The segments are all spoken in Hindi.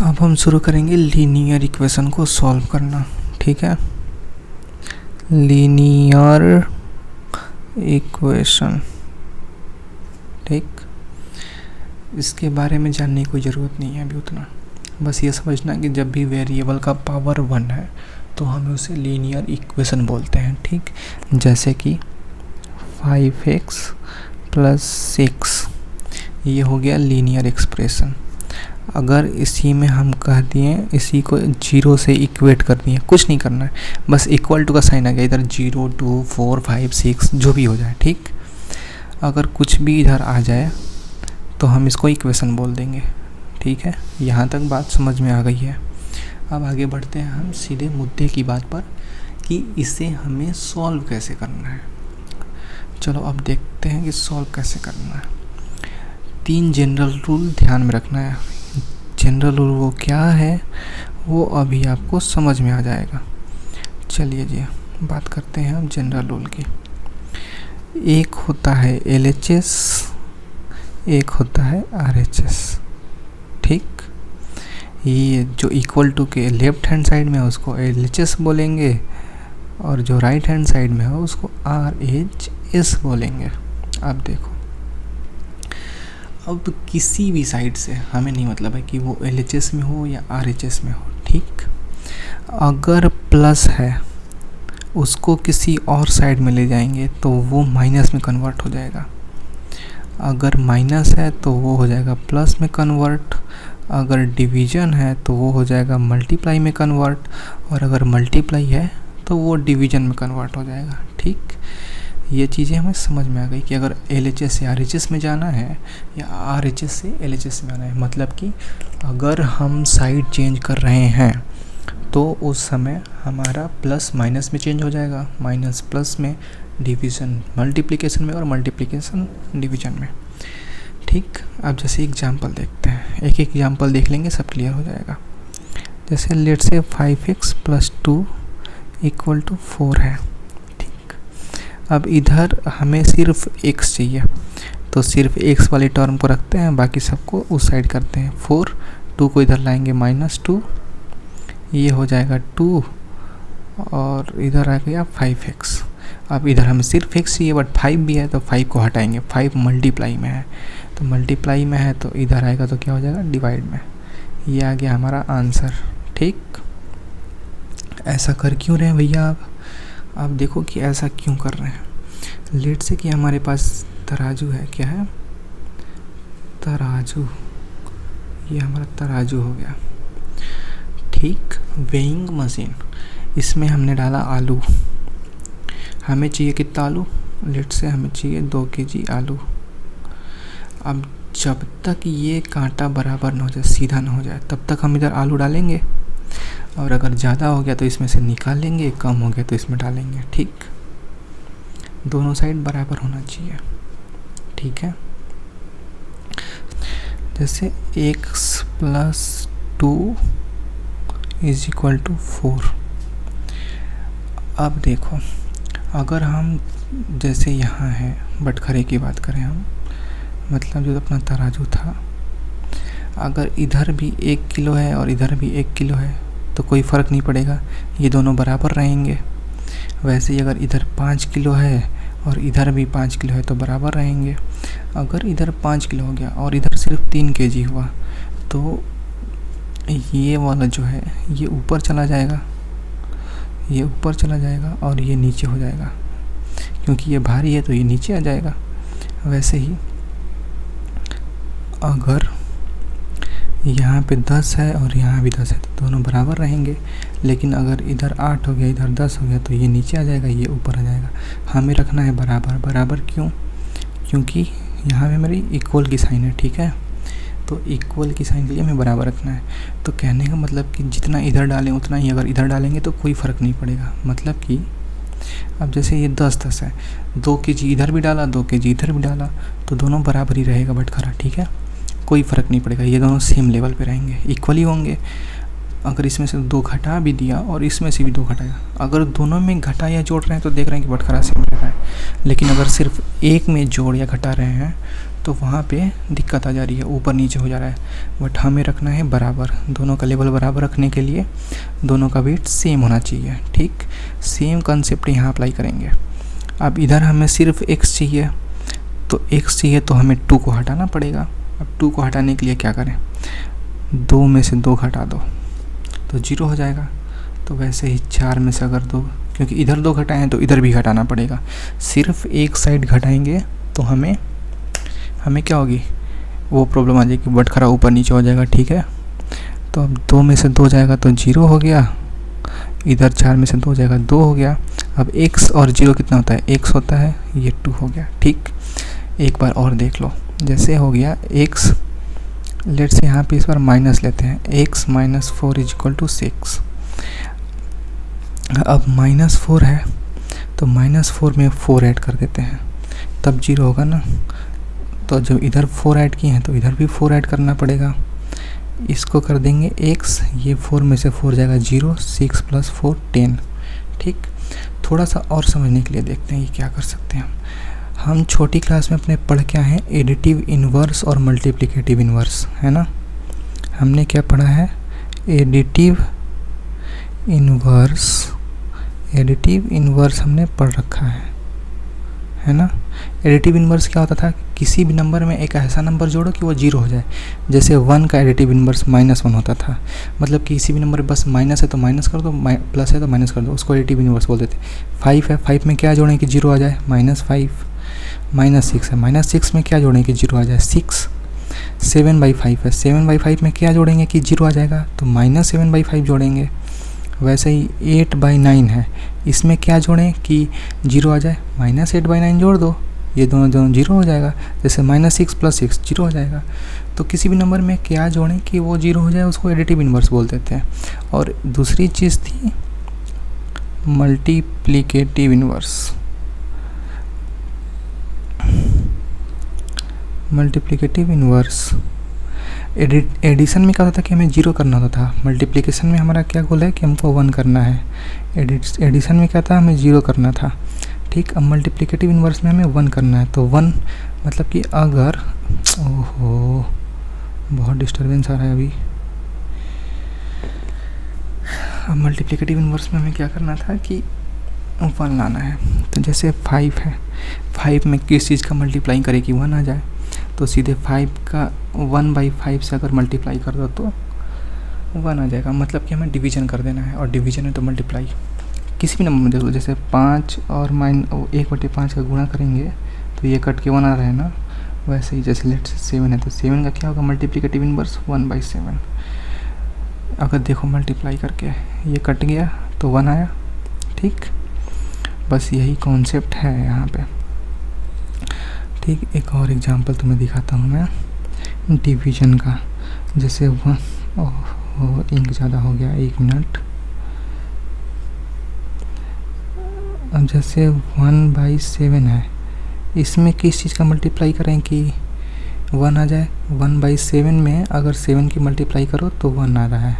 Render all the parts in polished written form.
अब हम शुरू करेंगे लीनियर इक्वेशन को सॉल्व करना। ठीक है, लीनियर इक्वेशन। ठीक, इसके बारे में जानने की कोई ज़रूरत नहीं है अभी उतना, बस ये समझना कि जब भी वेरिएबल का पावर 1 है तो हम उसे लीनियर इक्वेशन बोलते हैं। ठीक, जैसे कि 5x + 6 ये हो गया लीनियर एक्सप्रेशन। अगर इसी में हम कह दिए, इसी को 0 से इक्वेट कर दिए, कुछ नहीं करना है, बस इक्वल टू का साइन आ गया, इधर 0, 2, 4, 5, 6 जो भी हो जाए। ठीक, अगर कुछ भी इधर आ जाए तो हम इसको इक्वेशन बोल देंगे। ठीक है, यहाँ तक बात समझ में आ गई है। अब आगे बढ़ते हैं हम सीधे मुद्दे की बात पर कि इसे हमें सॉल्व कैसे करना है। चलो अब देखते हैं कि सॉल्व कैसे करना है। 3 जनरल रूल ध्यान में रखना है। जनरल रूल वो क्या है वो अभी आपको समझ में आ जाएगा। चलिए जी, बात करते हैं हम जनरल रूल की। एक होता है LHS, एक होता है RHS। ठीक, ये जो इक्वल टू के लेफ्ट हैंड साइड में है उसको LHS बोलेंगे और जो राइट हैंड साइड में है उसको RHS बोलेंगे। अब देखो, अब किसी भी साइड से हमें नहीं मतलब है कि वो LHS में हो या RHS में हो। ठीक, अगर प्लस है उसको किसी और साइड में ले जाएंगे तो वो माइनस में कन्वर्ट हो जाएगा। अगर माइनस है तो वो हो जाएगा प्लस में कन्वर्ट। अगर डिवीज़न है तो वो हो जाएगा मल्टीप्लाई में कन्वर्ट। और अगर मल्टीप्लाई है तो वो डिवीज़न में कन्वर्ट हो जाएगा। ठीक, ये चीज़ें हमें समझ में आ गई कि अगर LHS से RHS में जाना है या RHS से LHS में आना है, मतलब कि अगर हम साइड चेंज कर रहे हैं तो उस समय हमारा प्लस माइनस में चेंज हो जाएगा, माइनस प्लस में, डिवीज़न मल्टीप्लिकेशन में और मल्टीप्लिकेशन डिवीज़न में। ठीक, अब जैसे एग्जांपल देखते हैं, एक एग्जांपल देख लेंगे सब क्लियर हो जाएगा। जैसे लेट्स से 5x + 2 = 4 है। अब इधर हमें सिर्फ x चाहिए तो सिर्फ x वाली टर्म को रखते हैं, बाकी सबको उस साइड करते हैं। 4, 2 को इधर लाएंगे -2, ये हो जाएगा 2 और इधर आ गया 5x। अब इधर हमें सिर्फ x चाहिए बट 5 भी है तो 5 को हटाएंगे, 5 मल्टीप्लाई में है तो मल्टीप्लाई में है तो इधर आएगा तो क्या हो जाएगा डिवाइड में। ये आ गया हमारा आंसर। ठीक, ऐसा कर क्यों रहे हैं भैया आप देखो कि ऐसा क्यों कर रहे हैं। लेट से कि हमारे पास तराजू है, क्या है तराजू, ये हमारा तराजू हो गया। ठीक, वेइंग मशीन, इसमें हमने डाला आलू, हमें चाहिए कितना आलू, लेट से हमें चाहिए 2 kg आलू। अब जब तक ये कांटा बराबर ना हो जाए, सीधा ना हो जाए, तब तक हम इधर आलू डालेंगे और अगर ज़्यादा हो गया तो इसमें से निकाल लेंगे, कम हो गया तो इसमें डालेंगे। ठीक, दोनों साइड बराबर होना चाहिए। ठीक है, जैसे x + 2 = 4। अब देखो, अगर हम जैसे यहाँ है बटखरे की बात करें हम, मतलब जो अपना तराजू था, अगर इधर भी 1 किलो है और इधर भी 1 किलो है तो कोई फ़र्क नहीं पड़ेगा, ये दोनों बराबर रहेंगे। वैसे ही अगर इधर 5 किलो है और इधर भी 5 किलो है तो बराबर रहेंगे। अगर इधर 5 किलो हो गया और इधर सिर्फ 3 kg हुआ तो ये वाला जो है ये ऊपर चला जाएगा, ये ऊपर चला जाएगा और ये नीचे हो जाएगा, क्योंकि ये भारी है तो ये नीचे आ जाएगा। वैसे ही अगर यहाँ पे 10 है और यहाँ भी 10 है तो दोनों बराबर रहेंगे, लेकिन अगर इधर 8 हो गया इधर 10 हो गया तो ये नीचे आ जाएगा, ये ऊपर आ जाएगा। हमें रखना है बराबर। बराबर क्यों? क्योंकि यहाँ पे मेरी इक्वल की साइन है। ठीक है, तो इक्वल की साइन के लिए हमें बराबर रखना है। तो कहने का मतलब कि जितना इधर डालें उतना ही अगर इधर डालेंगे तो कोई फ़र्क नहीं पड़ेगा। मतलब कि अब जैसे ये 10 है, 2 kg इधर भी डाला 2 kg इधर भी डाला तो दोनों बराबर ही रहेगा बटखरा। ठीक है, कोई फ़र्क नहीं पड़ेगा, ये दोनों सेम लेवल पे रहेंगे, इक्वल ही होंगे। अगर इसमें से 2 घटा भी दिया और इसमें से भी 2 घटाया, अगर दोनों में घटा या जोड़ रहे हैं तो देख रहे हैं कि बटखरा सेम रह रहा है। लेकिन अगर सिर्फ एक में जोड़ या घटा रहे हैं तो वहाँ पे दिक्कत आ जा रही है, ऊपर नीचे हो जा रहा है। बट हमें रखना है बराबर, दोनों का लेवल बराबर रखने के लिए दोनों का वेट सेम होना चाहिए। ठीक, सेम कंसेप्ट यहाँ अप्लाई करेंगे। अब इधर हमें सिर्फ x चाहिए, तो x चाहिए तो हमें 2 को हटाना पड़ेगा। अब 2 को हटाने के लिए क्या करें, 2 में से 2 घटा दो तो 0 हो जाएगा। तो वैसे ही 4 में से अगर 2, क्योंकि इधर 2 घटाएं तो इधर भी घटाना पड़ेगा। सिर्फ एक साइड घटाएंगे तो हमें क्या होगी, वो प्रॉब्लम आ जाएगी, बटखरा ऊपर नीचे हो जाएगा। ठीक है, तो अब 2 में से 2 जाएगा तो 0 हो गया, इधर 4 में से 2 जाएगा 2 हो गया। अब x और 0 कितना होता है, x होता है, ये 2 हो गया। ठीक, एक बार और देख लो, जैसे हो गया x, लेट्स से यहाँ पे इस बार माइनस लेते हैं, x minus 4 is equal to 6। अब -4 है तो -4 में 4 ऐड कर देते हैं, तब 0 होगा ना। तो जब इधर 4 ऐड किए हैं तो इधर भी 4 ऐड करना पड़ेगा। इसको कर देंगे x, ये 4 में से 4 जाएगा 0, 6 + 4 10। ठीक, थोड़ा सा और समझने के लिए देखते हैं ये क्या कर सकते हैं हम छोटी क्लास में अपने पढ़ के आए हैं एडिटिव इन्वर्स और मल्टीप्लिकेटिव इन्वर्स, है ना। हमने क्या पढ़ा है, एडिटिव इन्वर्स हमने पढ़ रखा है ना। एडिटिव इन्वर्स क्या होता था, किसी भी नंबर में एक ऐसा नंबर जोड़ो कि वो 0 हो जाए। जैसे 1 का एडिटिव इन्वर्स -1 होता था, मतलब किसी भी नंबर बस माइनस है तो माइनस कर दो, प्लस है तो माइनस कर दो, उसको एडिटिव इन्वर्स बोलते थे। 5 है, 5 में क्या जोड़ें कि 0 आ जाए, -5। -6 है, -6 में क्या जोड़ें कि 0 आ जाए, 6। 7/5 है, 7/5 में क्या जोड़ेंगे कि 0 आ जाएगा, तो -7/5 जोड़ेंगे। वैसे ही 8/9 है, इसमें क्या जोड़ें कि 0 आ जाए, -8/9 जोड़ दो, ये दोनों 0 हो जाएगा। जैसे -6 + 6 0 हो जाएगा। तो किसी भी नंबर में क्या जोड़ें कि वो 0 हो जाए, उसको एडिटिव इन्वर्स बोलते थे। और दूसरी चीज़ थी मल्टीप्लिकेटिव इन्वर्स। एडिशन में क्या होता था कि हमें 0 करना होता था, मल्टीप्लिकेशन में हमारा क्या गोल है कि हमको 1 करना है। एडिशन में क्या था, हमें 0 करना था। ठीक, अब मल्टीप्लिकेटिव इन्वर्स में हमें 1 करना है। तो 1 मतलब कि अगर, ओहो बहुत डिस्टर्बेंस आ रहा है अभी। अब मल्टीप्लिकेटिव इन्वर्स में हमें क्या करना था कि 1 लाना है। तो जैसे 5 है, 5 में किस चीज़ का मल्टीप्लाई करें कि 1 आ जाए, तो सीधे 5 का 1/5 से अगर मल्टीप्लाई कर दो तो 1 आ जाएगा। मतलब कि हमें डिवीजन कर देना है, और डिवीजन है तो मल्टीप्लाई। किसी भी नंबर में देखो, जैसे 5 और 1/5 का गुणा करेंगे तो ये कट के 1 आ रहा है ना। वैसे ही जैसे लेट 7 है तो 7 का क्या होगा, मल्टीप्लिकेटिव इन्वर्स 1/7। अगर देखो मल्टीप्लाई करके ये कट गया तो 1 आया। ठीक, बस यही कॉन्सेप्ट है यहाँ पे। ठीक, एक और एग्जांपल तुम्हें दिखाता हूँ मैं डिवीजन का। जैसे 1, ओह इंक ज़्यादा हो गया, 1 मिनट। अब जैसे 1/7 है, इसमें किस चीज़ का मल्टीप्लाई करें कि 1 आ जाए। 1/7 में अगर 7 की मल्टीप्लाई करो तो 1 आ रहा है,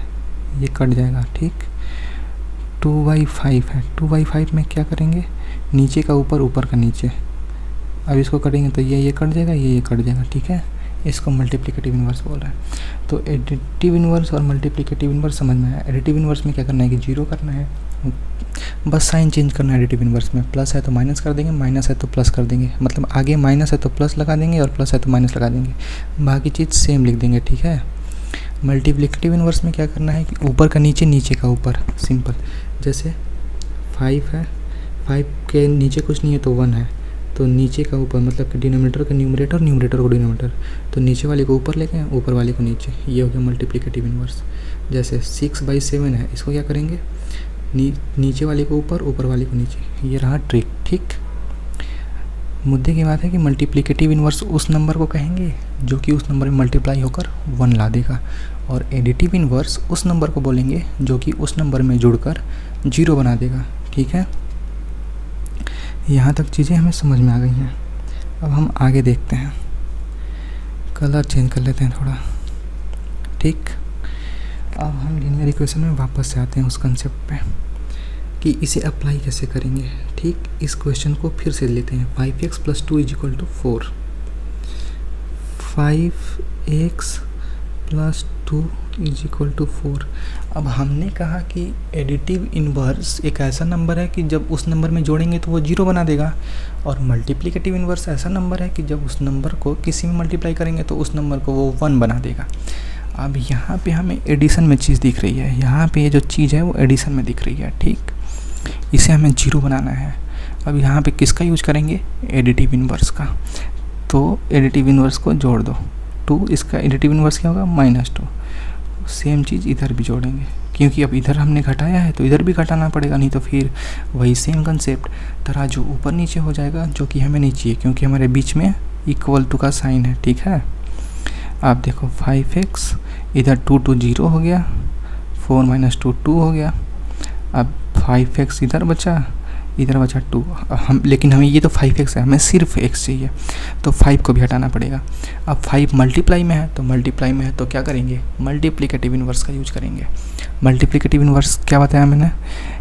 ये कट जाएगा। ठीक, 2/5 है, 2/5 में क्या करेंगे, नीचे का ऊपर, ऊपर का नीचे। अब इसको कटेंगे तो ये कट जाएगा, ये कट जाएगा। ठीक है, इसको मल्टीप्लिकेटिव इन्वर्स बोल रहा है। तो एडिटिव इन्वर्स और मल्टीप्लिकेटिव इन्वर्स समझ में आया। एडिटिव इन्वर्स में क्या करना है कि 0 करना है, बस साइन चेंज करना है। एडिटिव इन्वर्स में प्लस है तो माइनस कर देंगे, माइनस है तो प्लस कर देंगे, मतलब आगे माइनस है तो प्लस लगा देंगे और प्लस है तो माइनस लगा देंगे, बाकी चीज़ सेम लिख देंगे। ठीक है, मल्टीप्लिकेटिव इन्वर्स में क्या करना है कि ऊपर का नीचे, नीचे का ऊपर, सिंपल। जैसे 5 है, 5 के नीचे कुछ नहीं है तो 1 है, तो नीचे का ऊपर, मतलब कि डिनोमिनेटर का न्यूमरेटर, न्यूमरेटर को डिनोमिनेटर, तो नीचे वाले को ऊपर लेके ऊपर वाले को नीचे, ये हो गया मल्टीप्लिकेटिव इन्वर्स। जैसे 6/7 है, इसको क्या करेंगे, नीचे वाले को ऊपर, ऊपर वाले को नीचे, ये रहा ट्रिक। ठीक, मुद्दे की बात है कि मल्टीप्लिकेटिव इन्वर्स उस नंबर को कहेंगे जो कि उस नंबर में मल्टीप्लाई होकर 1 ला देगा, और एडिटिव इन्वर्स उस नंबर को बोलेंगे जो कि उस नंबर में जुड़कर 0 बना देगा। ठीक है, यहाँ तक चीज़ें हमें समझ में आ गई हैं। अब हम आगे देखते हैं, कलर चेंज कर लेते हैं थोड़ा। ठीक, अब हम लीनियर इक्वेशन में वापस से आते हैं उस कंसेप्ट पे कि इसे अप्लाई कैसे करेंगे। ठीक, इस क्वेश्चन को फिर से लेते हैं। 5x + 2 = 4। 5x plus 2 is equal to 4। अब हमने कहा कि एडिटिव इन्वर्स एक ऐसा नंबर है कि जब उस नंबर में जोड़ेंगे तो वो 0 बना देगा, और मल्टीप्लिकेटिव इन्वर्स ऐसा नंबर है कि जब उस नंबर को किसी में मल्टीप्लाई करेंगे तो उस नंबर को वो 1 बना देगा। अब यहाँ पे हमें एडिशन में चीज़ दिख रही है, यहाँ पे ये जो चीज़ है वो एडिशन में दिख रही है, ठीक। इसे हमें 0 बनाना है। अब यहाँ पे किसका यूज करेंगे, एडिटिव इन्वर्स का। तो एडिटिव इन्वर्स को जोड़ दो 2, इसका एडिटिव इन्वर्स क्या होगा -2। सेम चीज़ इधर भी जोड़ेंगे, क्योंकि अब इधर हमने घटाया है तो इधर भी घटाना पड़ेगा, नहीं तो फिर वही सेम कंसेप्ट तराजू ऊपर नीचे हो जाएगा, जो कि हमें नहीं चाहिए क्योंकि हमारे बीच में इक्वल टू का साइन है, ठीक है। आप देखो 5x इधर 2 2 0 हो गया, 4 - 2 2 हो गया। अब 5x इधर बचा 2। हम लेकिन हमें ये तो 5x है, हमें सिर्फ x चाहिए, तो 5 को भी हटाना पड़ेगा। अब 5 मल्टीप्लाई में है तो क्या करेंगे, मल्टीप्लिकेटिव इन्वर्स का यूज करेंगे। मल्टीप्लिकेटिव इन्वर्स क्या बताया मैंने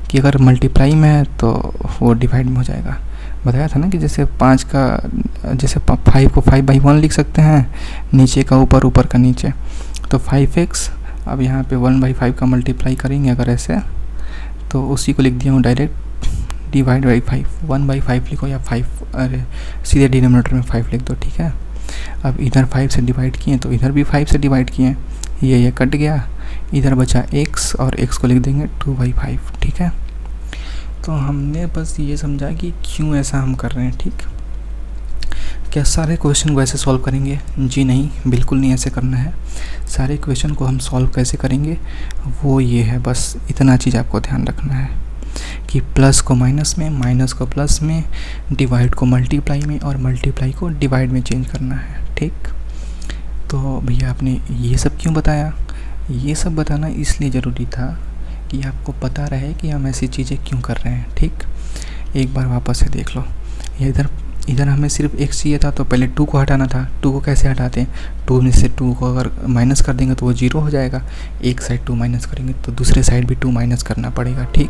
कि अगर मल्टीप्लाई में है तो वो डिवाइड में हो जाएगा। बताया था ना कि जैसे 5 को 5/1 लिख सकते हैं, नीचे का ऊपर, ऊपर का नीचे। तो 5x अब यहाँ पे 1/5 का मल्टीप्लाई करेंगे अगर ऐसे, तो उसी को लिख दिया हूँ डायरेक्ट, डिवाइड बाई 5, 1/5 लिखो या 5, अरे सीधे डिनोमिनेटर में 5 लिख दो, ठीक है। अब इधर 5 से डिवाइड किए तो इधर भी 5 से डिवाइड किए, ये कट गया, इधर बचा x और x को लिख देंगे 2/5, ठीक है। तो हमने बस ये समझा कि क्यों ऐसा हम कर रहे हैं, ठीक। क्या सारे क्वेश्चन को ऐसे सॉल्व करेंगे? जी नहीं, बिल्कुल नहीं ऐसे करना है। सारे क्वेश्चन को हम सॉल्व कैसे करेंगे वो ये है, बस इतना चीज़ आपको ध्यान रखना है कि प्लस को माइनस में, माइनस को प्लस में, डिवाइड को मल्टीप्लाई में और मल्टीप्लाई को डिवाइड में चेंज करना है, ठीक। तो भैया आपने ये सब क्यों बताया? ये सब बताना इसलिए ज़रूरी था कि आपको पता रहे कि हम ऐसी चीज़ें क्यों कर रहे हैं, ठीक। एक बार वापस से देख लो, ये इधर हमें सिर्फ x चाहिए था, तो पहले 2 को हटाना था। 2 को कैसे हटाते हैं, 2 में से 2 को अगर माइनस कर देंगे तो वो 0 हो जाएगा। एक साइड 2 माइनस करेंगे तो दूसरे साइड भी 2 माइनस करना पड़ेगा, ठीक।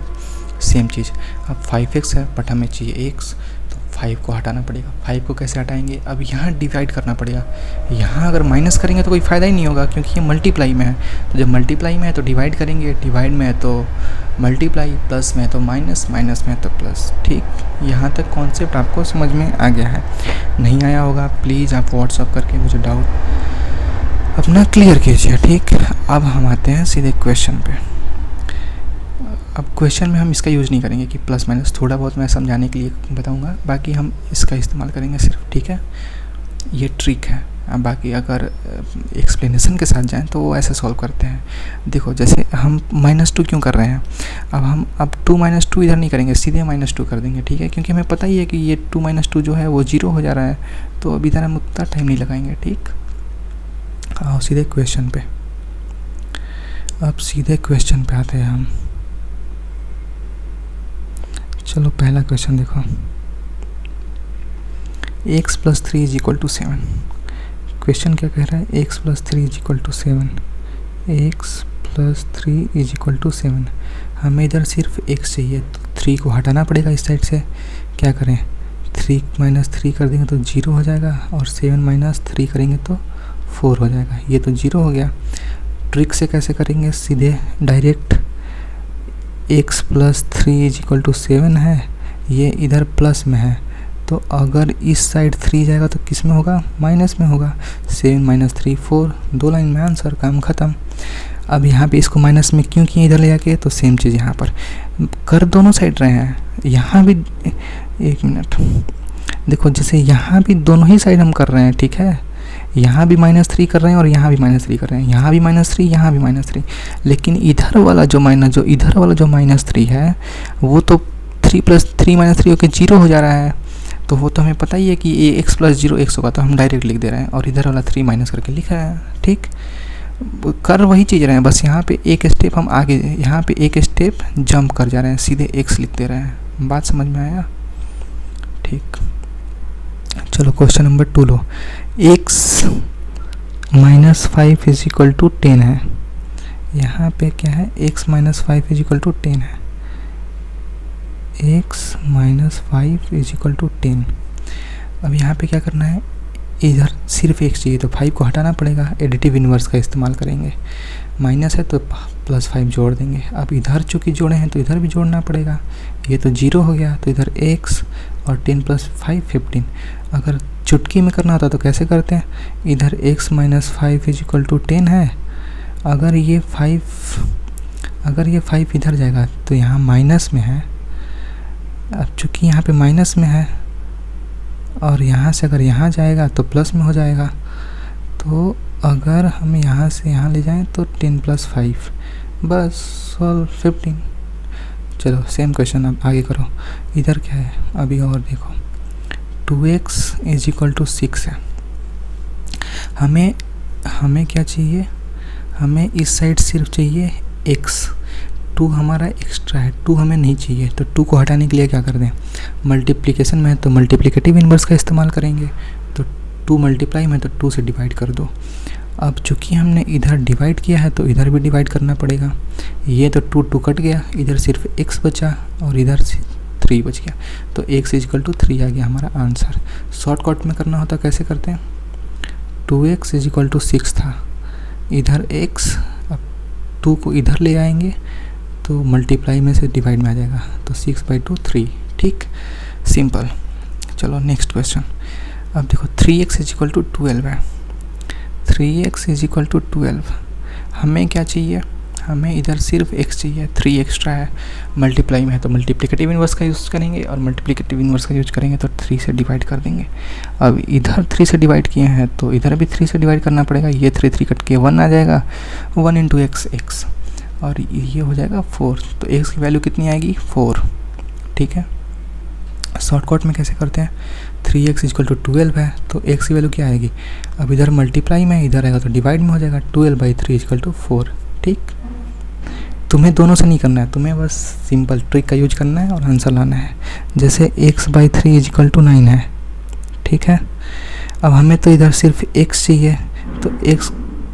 सेम चीज़, अब 5x है बट हमें चाहिए x, तो 5 को हटाना पड़ेगा। 5 को कैसे हटाएंगे, अब यहाँ डिवाइड करना पड़ेगा। यहाँ अगर माइनस करेंगे तो कोई फ़ायदा ही नहीं होगा, क्योंकि ये मल्टीप्लाई में है। तो जब मल्टीप्लाई में है तो डिवाइड करेंगे, डिवाइड में है तो मल्टीप्लाई, प्लस में है तो माइनस, माइनस में है तो प्लस, ठीक। यहाँ तक कॉन्सेप्ट आपको समझ में आ गया है? नहीं आया होगा प्लीज़ आप व्हाट्सअप करके मुझे डाउट अपना क्लियर कीजिए, ठीक। अब हम आते हैं सीधे क्वेश्चन पे। अब क्वेश्चन में हम इसका यूज़ नहीं करेंगे कि प्लस माइनस, थोड़ा बहुत मैं समझाने के लिए बताऊंगा, बाकी हम इसका इस्तेमाल करेंगे सिर्फ, ठीक है। ये ट्रिक है। अब बाकी अगर एक्सप्लेनेशन के साथ जाएं तो वो ऐसे सॉल्व करते हैं। देखो जैसे हम -2 क्यों कर रहे हैं, अब 2 - 2 इधर नहीं करेंगे, सीधे -2 कर देंगे, ठीक है, क्योंकि हमें पता ही है कि ये 2 - 2 जो है वो 0 हो जा रहा है, तो अब इधर हम उतना टाइम नहीं लगाएंगे, ठीक। आओ सीधे क्वेश्चन पे। अब सीधे क्वेश्चन पे आते हैं हम। चलो पहला क्वेश्चन देखो, x + 3 = 7। क्वेश्चन क्या कह रहा है, x + 3 = 7, x + 3 = 7। हमें इधर सिर्फ x चाहिए, तो 3 को हटाना पड़ेगा इस साइड से। क्या करें, 3 - 3 कर देंगे तो 0 हो जाएगा, और 7 - 3 करेंगे तो 4 हो जाएगा। ये तो 0 हो गया। ट्रिक से कैसे करेंगे, सीधे डायरेक्ट x + 3 = 7 है, ये इधर प्लस में है, तो अगर इस साइड 3 जाएगा तो किस में होगा, माइनस में होगा। 7 - 3 4, 2 लाइन में आंसर, काम ख़त्म। अब यहाँ पे इसको माइनस में क्यों किए इधर ले जाके, तो सेम चीज़ यहाँ पर कर दोनों साइड रहे हैं। यहाँ भी एक मिनट देखो, जैसे यहाँ भी दोनों ही साइड हम कर रहे हैं, ठीक है। यहाँ भी -3 कर रहे हैं और यहाँ भी -3 कर रहे हैं, यहाँ भी -3, यहाँ भी -3, लेकिन इधर वाला जो -3 है वो तो 3 + 3 - 3 होकर 0 हो जा रहा है। तो वो तो हमें पता ही है कि ये x + 0 x होगा, तो हम डायरेक्ट लिख दे रहे हैं, और इधर वाला 3 माइनस करके लिख रहे हैं, ठीक। कर वही चीज़ रहे हैं, बस यहाँ पे एक स्टेप हम आगे, यहाँ पे एक स्टेप जंप कर जा रहे हैं, सीधे x लिख दे रहे हैं। बात समझ में आया, ठीक। चलो क्वेश्चन नंबर 2 लो। x - 5 = 10 है। यहाँ पे क्या है, x - 5 = 10 है, x - 5 = 10। अब यहाँ पे क्या करना है, इधर सिर्फ x चाहिए तो 5 को हटाना पड़ेगा, एडिटिव इन्वर्स का इस्तेमाल करेंगे। माइनस है तो +5 जोड़ देंगे। अब इधर चूँकि जोड़े हैं तो इधर भी जोड़ना पड़ेगा। ये तो 0 हो गया, तो इधर x और 10 + 5 15। अगर चुटकी में करना होता तो कैसे करते हैं, इधर x - 5 = 10 है। अगर ये 5 इधर जाएगा तो यहाँ माइनस में है। अब चूँकि यहाँ पे माइनस में है और यहाँ से अगर यहाँ जाएगा तो प्लस में हो जाएगा। तो अगर हम यहाँ से यहाँ ले जाएं तो 10 + 5 बस सॉल्व 15। चलो सेम क्वेश्चन अब आगे करो। इधर क्या है अभी और देखो, 2x = 6 है। हमें क्या चाहिए, हमें इस साइड सिर्फ चाहिए x। 2 हमारा एक्स्ट्रा है, 2 हमें नहीं चाहिए, तो 2 को हटाने के लिए क्या कर दें, मल्टीप्लिकेशन में है तो मल्टीप्लिकेटिव इन्वर्स का इस्तेमाल करेंगे। तो 2 मल्टीप्लाई में तो 2 से डिवाइड कर दो। अब चूँकि हमने इधर डिवाइड किया है तो इधर भी डिवाइड करना पड़ेगा। ये तो 2 कट गया, इधर सिर्फ x बचा और इधर 3 बच गया, तो x = 3 आ गया हमारा आंसर। शॉर्टकट में करना होता कैसे करते हैं, 2x = 6 था, इधर x, अब 2 को इधर ले आएंगे तो मल्टीप्लाई में से डिवाइड में आ जाएगा, तो 6/2 3। ठीक, सिंपल। चलो नेक्स्ट क्वेश्चन। अब देखो 3x = 12 है। 3x = 12। हमें क्या चाहिए, हमें इधर सिर्फ x चाहिए, 3 एक्स्ट्रा है। मल्टीप्लाई में है तो मल्टीप्लिकेटिव इन्वर्स का यूज़ करेंगे और मल्टीप्लिकेटिव इन्वर्स का यूज करेंगे तो 3 से डिवाइड कर देंगे। अब इधर 3 से डिवाइड किए हैं तो इधर भी 3 से डिवाइड करना पड़ेगा। ये 3 कट के 1 आ जाएगा, 1 × x और ये हो जाएगा 4। तो x की वैल्यू कितनी आएगी, 4। ठीक है, शॉर्टकट में कैसे करते हैं, 3x = 12 है तो x की वैल्यू क्या आएगी, अब इधर मल्टीप्लाई में इधर आएगा तो डिवाइड में हो जाएगा, 12/3 = 4। ठीक, तुम्हें दोनों से नहीं करना है, तुम्हें बस सिंपल ट्रिक का यूज करना है और आंसर लाना है। जैसे x/3 = 9 है। ठीक है, अब हमें तो इधर सिर्फ x चाहिए,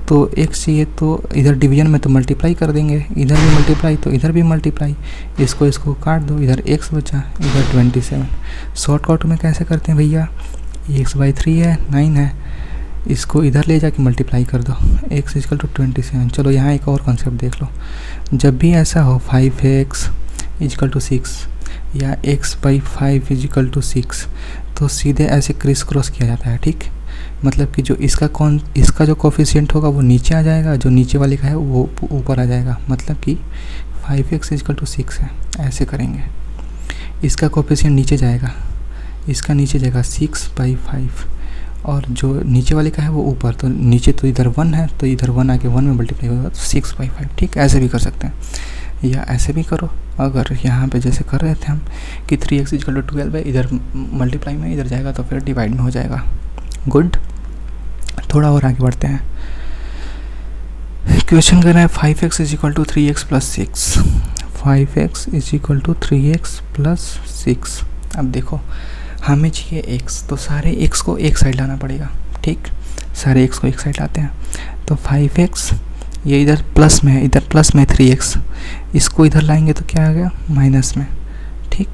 तो x चाहिए तो इधर डिवीजन में तो मल्टीप्लाई कर देंगे, इधर भी मल्टीप्लाई तो इधर भी मल्टीप्लाई, इसको काट दो, इधर x बचा, इधर 27। शॉर्टकट में कैसे करते हैं भैया, x/3 है, 9 है, इसको इधर ले जाके मल्टीप्लाई कर दो, x = 27। चलो यहाँ एक और कॉन्सेप्ट देख लो, जब भी ऐसा हो 5x = 6 या x/5 = 6 तो सीधे ऐसे क्रिस क्रॉस किया जाता है। ठीक, मतलब कि जो इसका जो कोफिशिएंट होगा वो नीचे आ जाएगा, जो नीचे वाले का है वो ऊपर आ जाएगा, मतलब कि 5x = 6 है। ऐसे करेंगे, इसका कोफिशिएंट नीचे जाएगा, इसका नीचे जाएगा 6/5 और जो नीचे वाले का है वो ऊपर, तो नीचे तो इधर 1 है तो इधर 1 आके 1 में मल्टीप्लाई होगा तो 6/5। ठीक, ऐसे भी कर सकते हैं या ऐसे भी करो। अगर यहाँ पे जैसे कर रहे थे हम कि 3x = 12 है, इधर मल्टीप्लाई में इधर जाएगा तो फिर डिवाइड में हो जाएगा। गुड, थोड़ा और आगे बढ़ते हैं। क्वेश्चन कर रहा है 5x = 3x + 6। 5x = 3x + 6। अब देखो हमें चाहिए x, तो सारे x को एक साइड लाना पड़ेगा। ठीक, सारे x को एक साइड लाते हैं, तो 5x ये इधर प्लस में है, इधर प्लस में 3x, इसको इधर लाएंगे तो क्या आ गया, माइनस में। ठीक,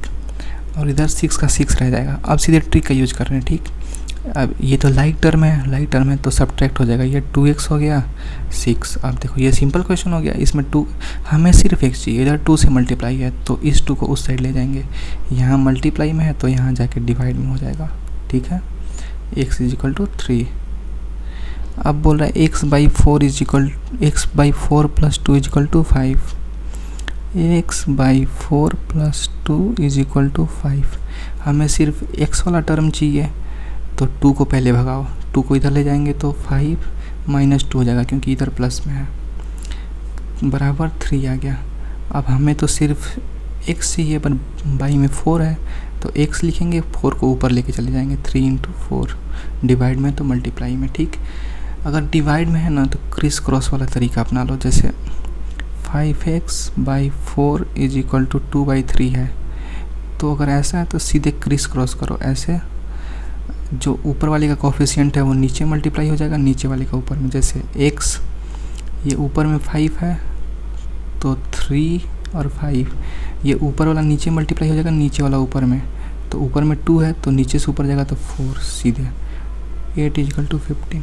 और इधर 6 का 6 रह जाएगा। अब सीधे ट्रिक का यूज कर रहे हैं। ठीक, अब ये तो लाइक टर्म है तो सब्ट्रैक्ट हो जाएगा, ये 2x हो गया 6। अब देखो ये सिंपल क्वेश्चन हो गया, इसमें 2 हमें सिर्फ x चाहिए, इधर 2 से मल्टीप्लाई है तो इस 2 को उस साइड ले जाएंगे, यहाँ मल्टीप्लाई में है तो यहाँ जाके डिवाइड में हो जाएगा। ठीक है, x = 3। अब बोल रहा है x/4 + 2 = 5। x/4 + 2 = 5। हमें सिर्फ x वाला टर्म चाहिए तो 2 को पहले भगाओ, 2 को इधर ले जाएंगे तो 5 - 2 हो जाएगा क्योंकि इधर प्लस में है, बराबर 3 आ गया। अब हमें तो सिर्फ x चाहिए पर बाई में 4 है तो x लिखेंगे, 4 को ऊपर लेके चले जाएंगे, 3 × 4, डिवाइड में तो मल्टीप्लाई में। ठीक, अगर डिवाइड में है ना तो क्रिस क्रॉस वाला तरीका अपना लो, जैसे 5x/4 = 2/3 है, तो अगर ऐसा है तो सीधे क्रिस क्रॉस करो, ऐसे जो ऊपर वाले का कोफिशिएंट है वो नीचे मल्टीप्लाई हो जाएगा, नीचे वाले का ऊपर में। जैसे x ये ऊपर में 5 है तो 3 और 5, ये ऊपर वाला नीचे मल्टीप्लाई हो जाएगा, नीचे वाला ऊपर में, तो ऊपर में 2 है तो नीचे से ऊपर जाएगा तो 4 सीधे। 8 इजिकल टू 15।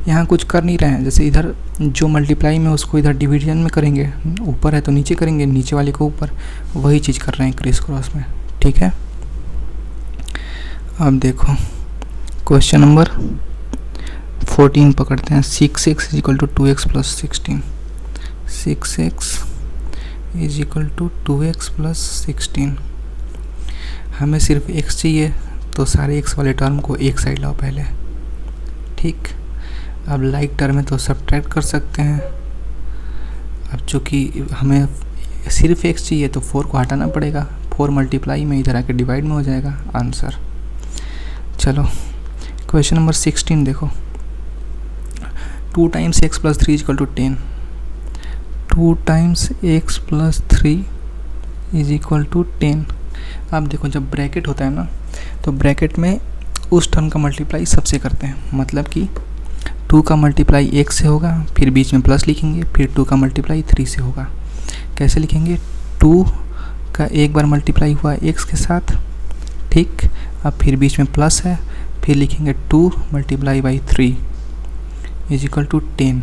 यहाँ कुछ कर नहीं रहे हैं, जैसे इधर जो मल्टीप्लाई में उसको इधर डिवीजन में करेंगे, ऊपर है तो नीचे करेंगे, नीचे वाले को ऊपर, वही चीज़ कर रहे हैं क्रिस क्रॉस में। ठीक है, अब देखो क्वेश्चन नंबर 14 पकड़ते हैं। 6x is equal to 2x plus 16। 6x is equal to 2x plus 16। हमें सिर्फ x चाहिए, तो सारे x वाले टर्म को एक साइड लाओ पहले। ठीक, अब लाइक टर्म है तो सब्ट्रैक्ट कर सकते हैं। अब चूँकि हमें सिर्फ x चाहिए तो 4 को हटाना पड़ेगा, 4 मल्टीप्लाई में इधर आके डिवाइड में हो जाएगा आंसर। चलो क्वेश्चन नंबर 16 देखो। 2 times x plus 3 is equal to 10। 2 times x plus 3 is equal to 10। अब देखो जब ब्रैकेट होता है ना, तो ब्रैकेट में उस टर्म का मल्टीप्लाई सबसे करते हैं, मतलब कि 2 का मल्टीप्लाई 1 से होगा, फिर बीच में प्लस लिखेंगे, फिर 2 का मल्टीप्लाई 3 से होगा। कैसे लिखेंगे? 2 का एक बार मल्टीप्लाई हुआ x के साथ, ठीक, अब फिर बीच में प्लस है, फिर लिखेंगे 2 multiply by 3 is equal to 10।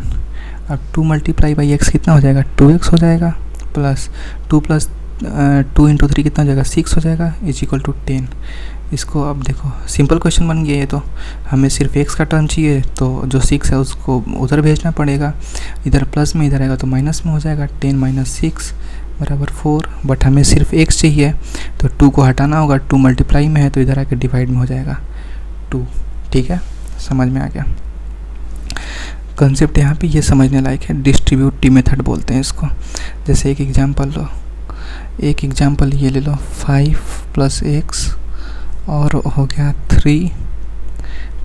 अब 2 मल्टीप्लाई बाई x कितना हो जाएगा? 2x हो जाएगा, प्लस 2 प्लस 2 इंटू 3 कितना हो जाएगा? 6 हो जाएगा, इज इक्वल टू 10। इसको अब देखो सिंपल क्वेश्चन बन गया ये, तो हमें सिर्फ x का टर्म चाहिए, तो जो 6 है उसको उधर भेजना पड़ेगा, इधर प्लस में इधर आएगा तो माइनस में हो जाएगा। 10 माइनस 6 बराबर 4, बट हमें सिर्फ x चाहिए तो 2 को हटाना होगा, 2 मल्टीप्लाई में है तो इधर आके डिवाइड में हो जाएगा 2। ठीक है, समझ में आ गया कंसेप्ट? यहाँ पे ये समझने लायक है, डिस्ट्रीब्यूटिव मेथड बोलते हैं इसको। जैसे एक एग्जांपल लो, एक एग्जांपल ये ले लो, 5 प्लस x और हो गया 3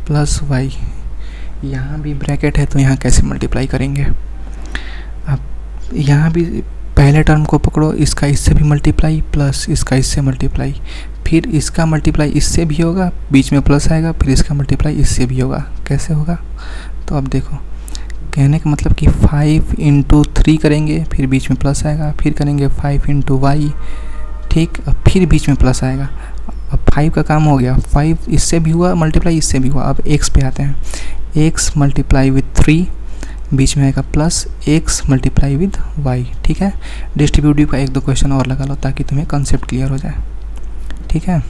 प्लस y। यहाँ भी ब्रैकेट है तो यहाँ कैसे मल्टीप्लाई करेंगे? अब यहाँ भी पहले टर्म को पकड़ो, इसका इससे भी मल्टीप्लाई प्लस इसका इससे मल्टीप्लाई, फिर इसका मल्टीप्लाई इससे भी होगा, बीच में प्लस आएगा, फिर इसका मल्टीप्लाई इससे भी होगा। कैसे होगा? तो अब देखो, कहने का मतलब कि 5 इंटू 3 करेंगे, फिर बीच में प्लस आएगा, फिर करेंगे 5 इंटू वाई, ठीक, अब फिर बीच में प्लस आएगा। अब 5 का काम हो गया, 5 इससे भी हुआ मल्टीप्लाई, इससे भी हुआ। अब x पे आते हैं, x मल्टीप्लाई विथ 3, बीच में आएगा plus x multiply with y। ठीक है, डिस्ट्रीब्यूटिव का 1-2 क्वेश्चन और लगा लो ताकि तुम्हें कंसेप्ट क्लियर हो जाए। ठीक है,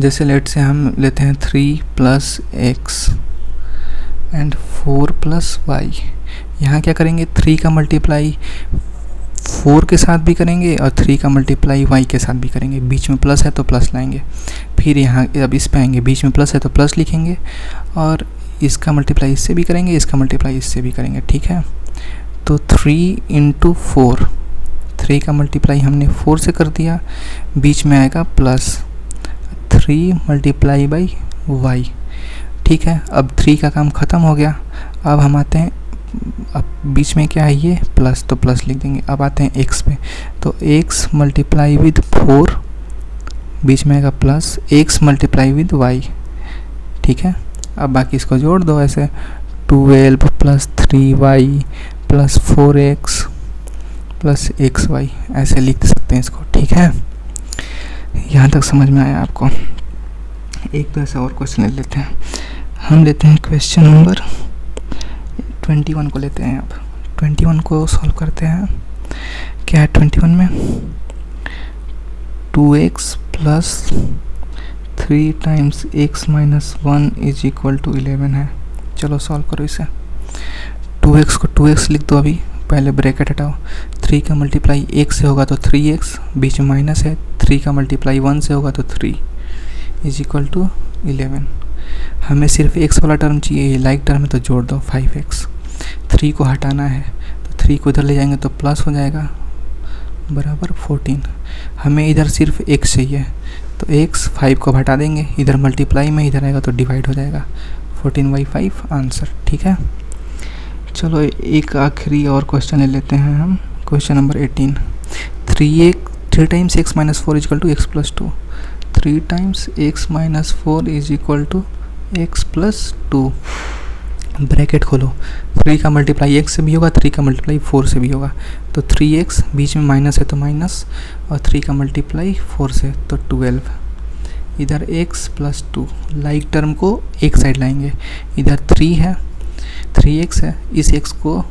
जैसे लेट से हम लेते हैं 3 plus x and 4 plus y। यहाँ क्या करेंगे? 3 का मल्टीप्लाई 4 के साथ भी करेंगे और 3 का मल्टीप्लाई y के साथ भी करेंगे। बीच में प्लस है तो प्लस लाएंगे, फिर यहाँ अब इस पे आएंगे, बीच में प्लस है तो प्लस लिखेंगे, और इसका मल्टीप्लाई इससे भी करेंगे, इसका मल्टीप्लाई इससे भी करेंगे। ठीक है, तो 3 इंटू 4, 3 का मल्टीप्लाई हमने 4 से कर दिया, बीच में आएगा प्लस 3 मल्टीप्लाई बाई y। ठीक है, अब 3 का काम ख़त्म हो गया। अब हम आते हैं, अब बीच में क्या है ये प्लस, तो प्लस लिख देंगे। अब आते हैं x पे, तो x मल्टीप्लाई विद 4, बीच में आएगा plus x multiply with y। ठीक है, अब बाकी इसको जोड़ दो ऐसे, 12 plus 3y plus 4x plus xy, ऐसे लिख सकते हैं इसको। ठीक है, यहाँ तक समझ में आया आपको? एक तो ऐसा और क्वेश्चन ले लेते हैं, हम लेते हैं क्वेश्चन नंबर 21 को लेते हैं। अब 21 को सॉल्व करते हैं। क्या है 21 में? 2x plus 3 times x minus 1 is equal to 11 है। चलो सॉल्व करो इसे। 2x को 2x लिख दो, अभी पहले ब्रैकेट हटाओ, 3 का मल्टीप्लाई 1 से होगा तो 3x, बीच में माइनस है, 3 का मल्टीप्लाई 1 से होगा तो 3 इज इक्वल टू 11। हमें सिर्फ x वाला टर्म चाहिए, ये लाइक टर्म है तो जोड़ दो 5x। 3 को हटाना है तो 3 को इधर ले जाएंगे तो प्लस हो जाएगा, बराबर 14। हमें इधर सिर्फ x चाहिए, तो x 5 को हटा देंगे, इधर मल्टीप्लाई में इधर आएगा तो डिवाइड हो जाएगा, 14/5 आंसर। ठीक है, चलो एक आखिरी और क्वेश्चन ले लेते हैं हम, question number 18। 3 times x minus 4 is equal to x plus 2। 3 times x minus 4 is equal to x plus 2। Bracket खोलो, 3 का मल्टीप्लाई x से भी होगा, 3 का मल्टीप्लाई 4 से भी होगा, तो 3x, बीच में माइनस है तो माइनस, और 3 का मल्टीप्लाई 4 से तो 12 इधर x प्लस 2, लाइक टर्म को एक साइड लाएंगे, इधर 3 है 3x है, इस x को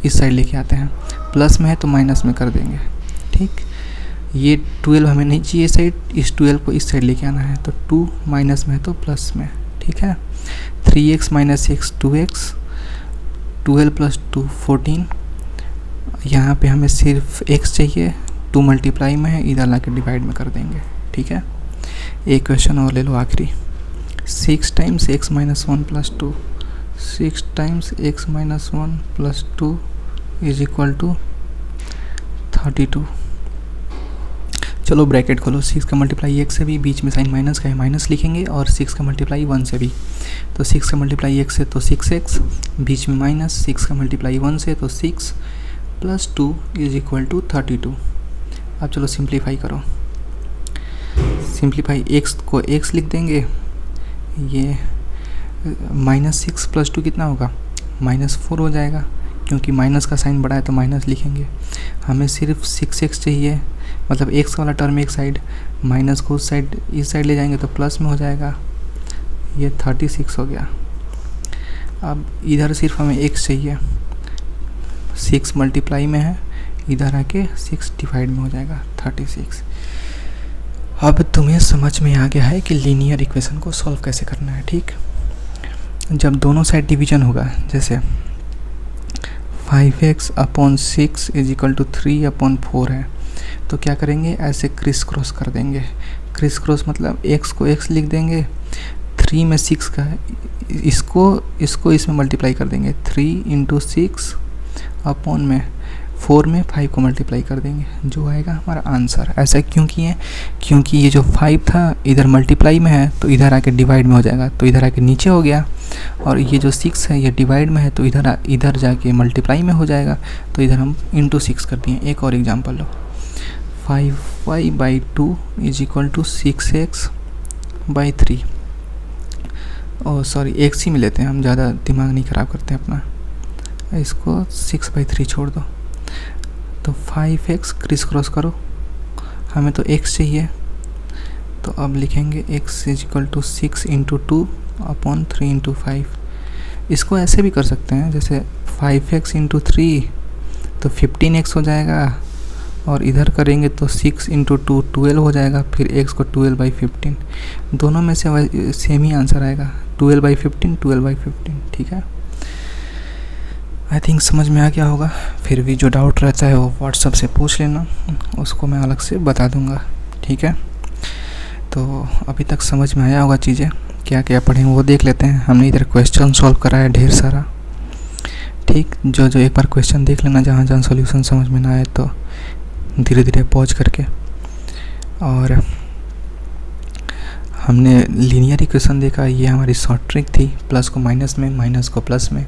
इस साइड लेके आते हैं, प्लस में है तो माइनस में कर देंगे। ठीक, ये 12 हमें नहीं चाहिए साइड, इस 12 को इस साइड लेके आना है, तो 2 माइनस में है तो प्लस में। ठीक है, 3x minus x 2x, 12 plus 2 14, यहाँ पे हमें सिर्फ x चाहिए, 2 मल्टीप्लाई में है, इधर ला के डिवाइड में कर देंगे। ठीक है, एक क्वेश्चन और ले लो आखिरी, 6 times x minus 1 plus 2, 6 times x minus 1 plus 2 is equal to 32। चलो ब्रैकेट खोलो, 6 का मल्टीप्लाई x से भी, बीच में साइन माइनस का है माइनस लिखेंगे, और 6 का मल्टीप्लाई 1 से भी, तो 6 का मल्टीप्लाई x से तो 6x, बीच में माइनस, 6 का मल्टीप्लाई 1 से तो 6 प्लस 2 इज इक्वल टू 32। अब चलो सिंप्लीफाई करो, सिंप्लीफाई x को x लिख देंगे, ये माइनस 6 प्लस 2 कितना होगा, -4 हो जाएगा, क्योंकि माइनस का साइन बड़ा है तो माइनस लिखेंगे। हमें सिर्फ 6x चाहिए, मतलब x वाला टर्म एक साइड, माइनस को उस साइड इस साइड ले जाएंगे तो प्लस में हो जाएगा, ये 36 हो गया। अब इधर सिर्फ हमें x चाहिए, 6 मल्टीप्लाई में है, इधर आके 6 डिवाइड में हो जाएगा 36। अब तुम्हें समझ में आ गया है कि लीनियर इक्वेशन को सॉल्व कैसे करना है। ठीक, जब दोनों साइड डिवीजन होगा, जैसे 5x upon 6 is equal to 3 upon 4 है, तो क्या करेंगे, ऐसे क्रिस क्रॉस कर देंगे। क्रिस क्रॉस मतलब x को x लिख देंगे, 3 में 6 का है, इसको इसमें मल्टीप्लाई कर देंगे, 3 इंटू 6 अपॉन में 4 में 5 को मल्टीप्लाई कर देंगे, जो आएगा हमारा आंसर। ऐसा क्यों किए, क्योंकि ये जो 5 था इधर मल्टीप्लाई में है तो इधर आके डिवाइड में हो जाएगा, तो इधर आके नीचे हो गया, और ये जो 6 है ये डिवाइड में है तो इधर जाके मल्टीप्लाई में हो जाएगा, तो इधर हम इंटू 6 कर दिए। एक और एग्जांपल लो, 5y/2 is equal to 6x/3, और सॉरी x ही में लेते हैं हम, ज़्यादा दिमाग नहीं ख़राब करते अपना, इसको 6/3 छोड़ दो, तो 5x क्रिस क्रॉस करो, हमें तो x चाहिए, तो अब लिखेंगे x is equal to 6 into 2 upon 3 into 5। इसको ऐसे भी कर सकते हैं, जैसे 5x इंटू 3 तो 15x हो जाएगा, और इधर करेंगे तो 6 इंटू 2 12 हो जाएगा, फिर x को 12/15, दोनों में से सेम ही आंसर आएगा, 12/15 12/15। ठीक है, आई थिंक समझ में आ गया होगा। फिर भी जो डाउट रहता है वो व्हाट्सएप से पूछ लेना, उसको मैं अलग से बता दूंगा। ठीक है, तो अभी तक समझ में आया होगा चीज़ें, क्या क्या पढ़ें वो देख लेते हैं। हमने इधर क्वेश्चन सॉल्व करा है ढेर सारा। ठीक, जो एक बार क्वेश्चन देख लेना, जहाँ जहाँ सॉल्यूशन समझ में ना आए तो धीरे धीरे पॉज करके। और हमने लीनियर इक्वेशन देखा, ये हमारी शॉर्ट ट्रिक थी, प्लस को माइनस में, माइनस को प्लस में,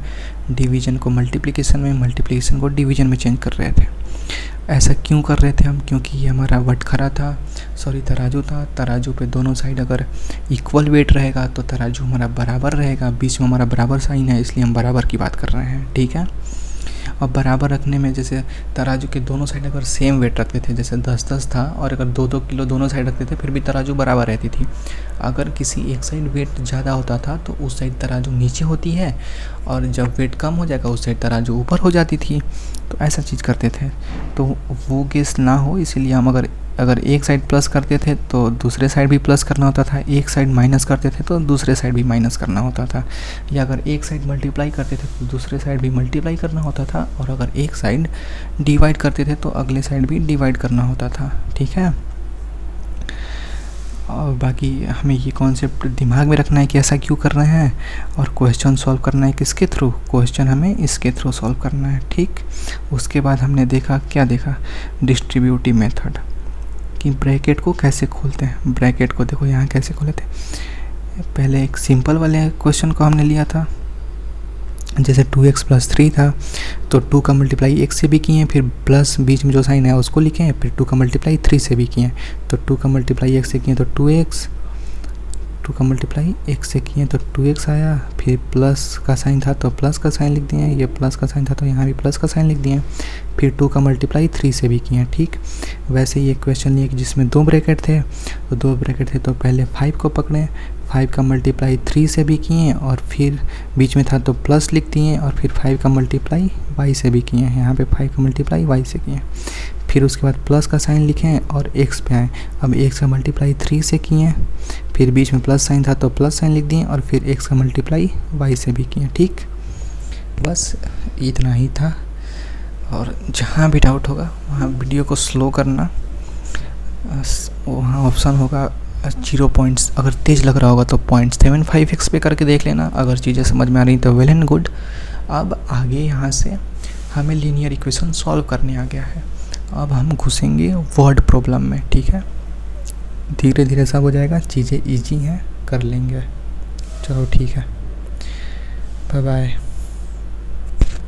डिवीजन को मल्टीप्लिकेशन में, मल्टीप्लिकेशन को डिवीजन में चेंज कर रहे थे। ऐसा क्यों कर रहे थे हम, क्योंकि ये हमारा वटखरा था, तराजू था। तराजू पे दोनों साइड अगर इक्वल वेट रहेगा तो तराजू हमारा बराबर रहेगा, बीच में हमारा बराबर साइन है, इसलिए हम बराबर की बात कर रहे हैं। ठीक है, और बराबर रखने में, जैसे तराजू के दोनों साइड अगर सेम वेट रखते थे, जैसे 10-10 था, और अगर 2-2 किलो दोनों साइड रखते थे, फिर भी तराजू बराबर रहती थी। अगर किसी एक साइड वेट ज़्यादा होता था तो उस साइड तराजू नीचे होती है, और जब वेट कम हो जाएगा उस साइड तराजू ऊपर हो जाती थी। तो ऐसा चीज़ करते थे, तो वो केस ना हो, इसीलिए हम अगर एक साइड प्लस करते थे तो दूसरे साइड भी प्लस करना होता था, एक साइड माइनस करते थे तो दूसरे साइड भी माइनस करना होता था, या अगर एक साइड मल्टीप्लाई करते थे तो दूसरे साइड भी मल्टीप्लाई करना होता था, और अगर एक साइड डिवाइड करते थे तो अगले साइड भी डिवाइड करना होता था। ठीक है, और बाकी हमें ये कॉन्सेप्ट दिमाग में रखना है कि ऐसा क्यों कर रहे हैं, और क्वेश्चन सॉल्व करना है किसके थ्रू, क्वेश्चन हमें इसके थ्रू सॉल्व करना है। ठीक, उसके बाद हमने देखा, क्या देखा, डिस्ट्रीब्यूटिव मेथड, कि ब्रैकेट को कैसे खोलते हैं। ब्रैकेट को देखो यहाँ कैसे खोले थे, पहले एक सिंपल वाले क्वेश्चन को हमने लिया था, जैसे 2x + 3 था, तो 2 का मल्टीप्लाई x से भी किए, फिर प्लस बीच में जो साइन है उसको लिखे, फिर 2 का मल्टीप्लाई 3 से भी किए, तो 2 का मल्टीप्लाई x से किए तो 2x, 2 का मल्टीप्लाई x से किए तो 2x आया, फिर प्लस का साइन था तो प्लस का साइन लिख दिए, ये प्लस का साइन था तो यहाँ भी प्लस का साइन लिख दिए, फिर 2 का मल्टीप्लाई 3 से भी किए। ठीक, वैसे ही एक क्वेश्चन लिए कि जिसमें 2 ब्रैकेट थे, तो 2 ब्रैकेट थे तो पहले 5 को पकड़े, 5 का मल्टीप्लाई 3 से भी किए और फिर बीच में था तो प्लस लिख दिए, और फिर 5 का मल्टीप्लाई y से भी किए हैं, यहाँ पे 5 का मल्टीप्लाई y से किए। फिर उसके बाद प्लस का साइन लिखें और x पे आए, अब x का मल्टीप्लाई 3 से किए, फिर बीच में प्लस साइन था तो प्लस साइन लिख दिए, और फिर x का मल्टीप्लाई y से भी किए। ठीक, बस इतना ही था। और जहाँ भी डाउट होगा वहाँ वीडियो को स्लो करना, वहाँ ऑप्शन होगा 0 पॉइंट्स, अगर तेज़ लग रहा होगा तो 0.75x पे करके देख लेना। अगर चीज़ें समझ में आ रही तो वेल एंड गुड। अब आगे यहाँ से हमें लीनियर इक्वेशन सॉल्व करने आ गया है। अब हम घुसेंगे वर्ड प्रॉब्लम में। ठीक है, धीरे धीरे सब हो जाएगा, चीज़ें इजी हैं, कर लेंगे। चलो ठीक है, बाय बाय।